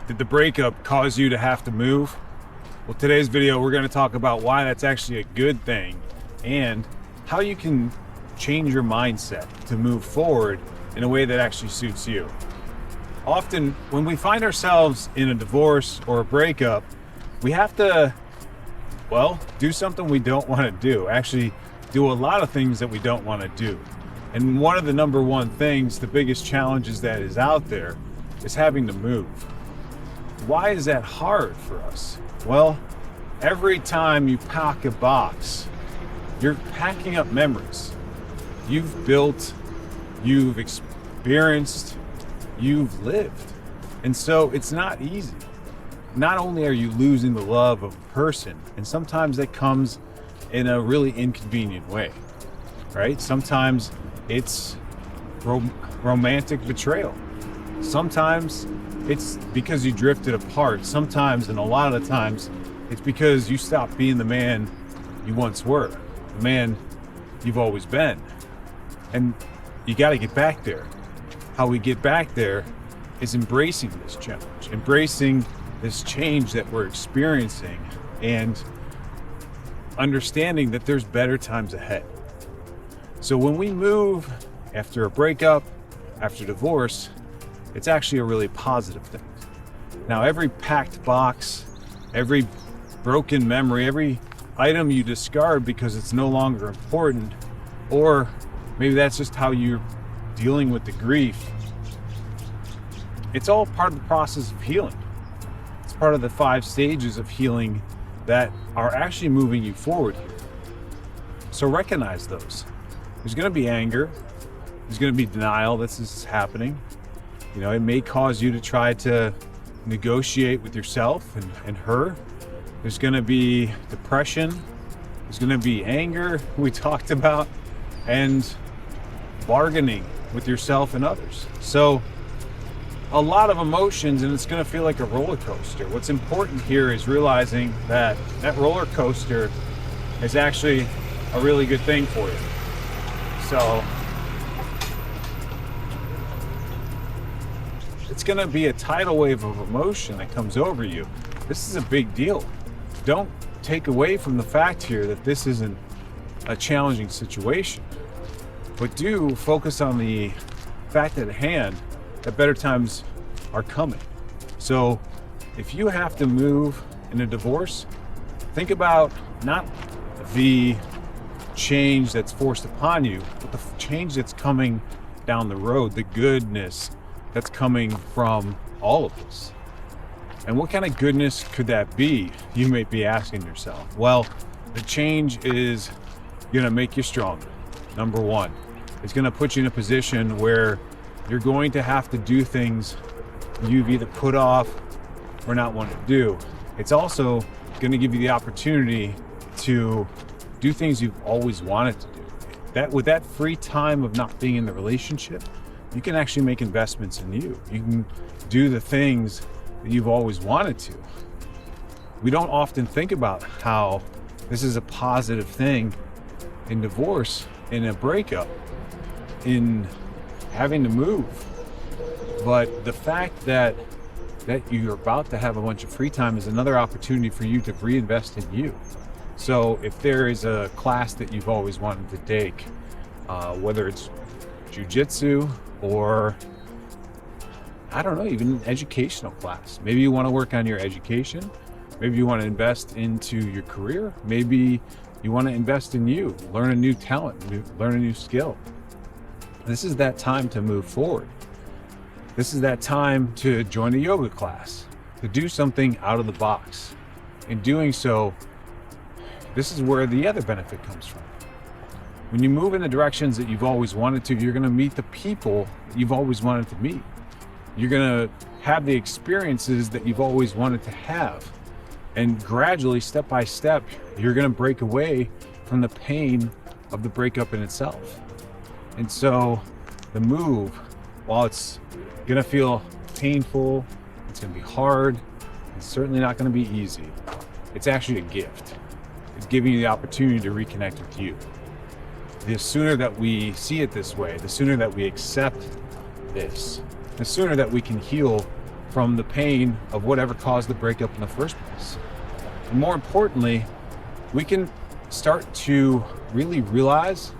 Did the breakup cause you to have to move? Well, today's video, we're going to talk about why that's actually a good thing and how you can change your mindset to move forward in a way that actually suits you. Often, when we find ourselves in a divorce or a breakup, we have to, do something we don't want to do. Actually, do a lot of things that we don't want to do. And one of the number one things, the biggest challenges that is out there, is having to move. Why is that hard for us? Well, every time you pack a box, you're packing up memories. You've built, you've experienced, you've lived. And so it's not easy. Not only are you losing the love of a person, and sometimes that comes in a really inconvenient way, right? Sometimes it's romantic betrayal. Sometimes it's because you drifted apart. Sometimes, and a lot of the times, it's because you stopped being the man you once were, the man you've always been. And you got to get back there. How we get back there is embracing this challenge, embracing this change that we're experiencing, and understanding that there's better times ahead. So when we move after a breakup, after divorce, it's actually a really positive thing. Now, every packed box, every broken memory, every item you discard because it's no longer important, or maybe that's just how you're dealing with the grief, it's all part of the process of healing. It's part of the 5 stages of healing that are actually moving you forward here. So recognize those. There's going to be anger. There's going to be denial that this is happening. You know, it may cause you to try to negotiate with yourself and her. There's going to be depression. There's going to be anger, we talked about, and bargaining with yourself and others. So a lot of emotions, and it's going to feel like a roller coaster. What's important here is realizing that that roller coaster is actually a really good thing for you. So it's going to be a tidal wave of emotion that comes over you. This is a big deal. Don't take away from the fact here that this isn't a challenging situation, but do focus on the fact at hand that better times are coming. So if you have to move in a divorce, think about not the change that's forced upon you, but the change that's coming down the road, the goodness that's coming from all of this. And what kind of goodness could that be? You may be asking yourself. Well, the change is going to make you stronger. Number one, it's going to put you in a position where you're going to have to do things you've either put off or not wanted to do. It's also going to give you the opportunity to do things you've always wanted to do. That with that free time of not being in the relationship, you can actually make investments in you. You can do the things that you've always wanted to. We don't often think about how this is a positive thing in divorce, in a breakup, in having to move. But the fact that you're about to have a bunch of free time is another opportunity for you to reinvest in you. So if there is a class that you've always wanted to take, whether it's jujitsu or I don't know, even an educational class. Maybe you want to work on your education. Maybe you want to invest into your career. Maybe you want to invest in you, learn a new talent, learn a new skill. This is that time to move forward. This is that time to join a yoga class, to do something out of the box. In doing so, this is where the other benefit comes from. When you move in the directions that you've always wanted to, you're going to meet the people that you've always wanted to meet. You're going to have the experiences that you've always wanted to have. And gradually, step by step, you're going to break away from the pain of the breakup in itself. And so the move, while it's going to feel painful, it's going to be hard, it's certainly not going to be easy. It's actually a gift. It's giving you the opportunity to reconnect with you. The sooner that we see it this way, the sooner that we accept this, the sooner that we can heal from the pain of whatever caused the breakup in the first place. And more importantly, we can start to really realize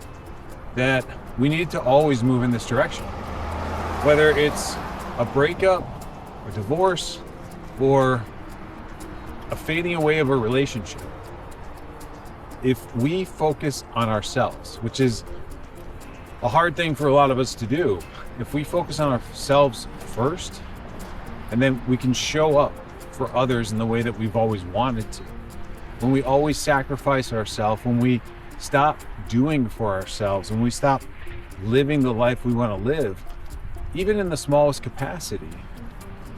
that we need to always move in this direction. Whether it's a breakup, a divorce, or a fading away of a relationship. If we focus on ourselves, which is a hard thing for a lot of us to do, if we focus on ourselves first, and then we can show up for others in the way that we've always wanted to. When we always sacrifice ourselves, when we stop doing for ourselves, when we stop living the life we want to live, even in the smallest capacity,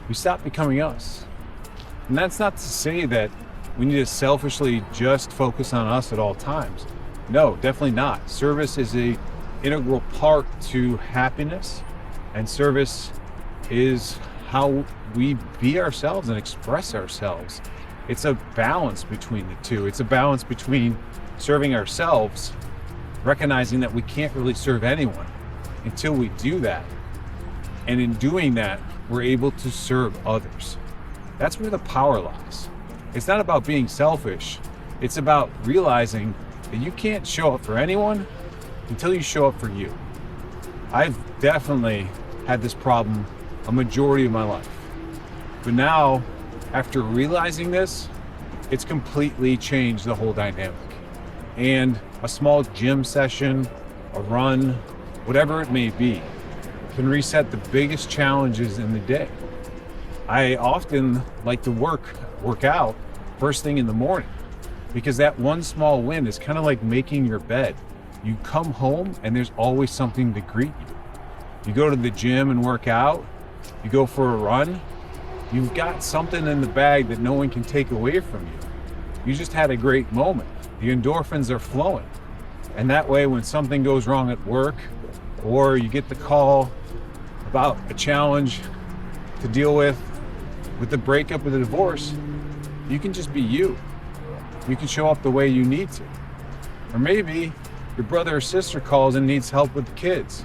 we stop becoming us. And that's not to say that we need to selfishly just focus on us at all times. No, definitely not. Service is an integral part to happiness, and service is how we be ourselves and express ourselves. It's a balance between the two. It's a balance between serving ourselves, recognizing that we can't really serve anyone until we do that. And in doing that, we're able to serve others. That's where the power lies. It's not about being selfish. It's about realizing that you can't show up for anyone until you show up for you. I've definitely had this problem a majority of my life. But now, after realizing this, it's completely changed the whole dynamic. And a small gym session, a run, whatever it may be, can reset the biggest challenges in the day. I often like to work out first thing in the morning, because that one small win is kind of like making your bed. You come home and there's always something to greet you. You go to the gym and work out, you go for a run, you've got something in the bag that no one can take away from you. You just had a great moment. The endorphins are flowing. And that way, when something goes wrong at work, or you get the call about a challenge to deal with the breakup or the divorce, you can just be you. You can show up the way you need to. Or maybe your brother or sister calls and needs help with the kids,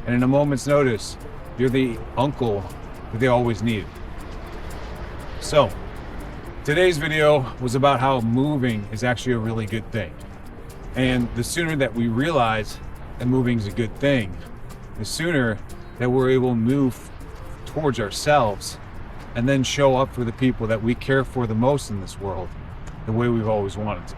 and in a moment's notice, you're the uncle that they always needed. So, today's video was about how moving is actually a really good thing. And the sooner that we realize that moving is a good thing, the sooner that we're able to move towards ourselves and then show up for the people that we care for the most in this world the way we've always wanted to.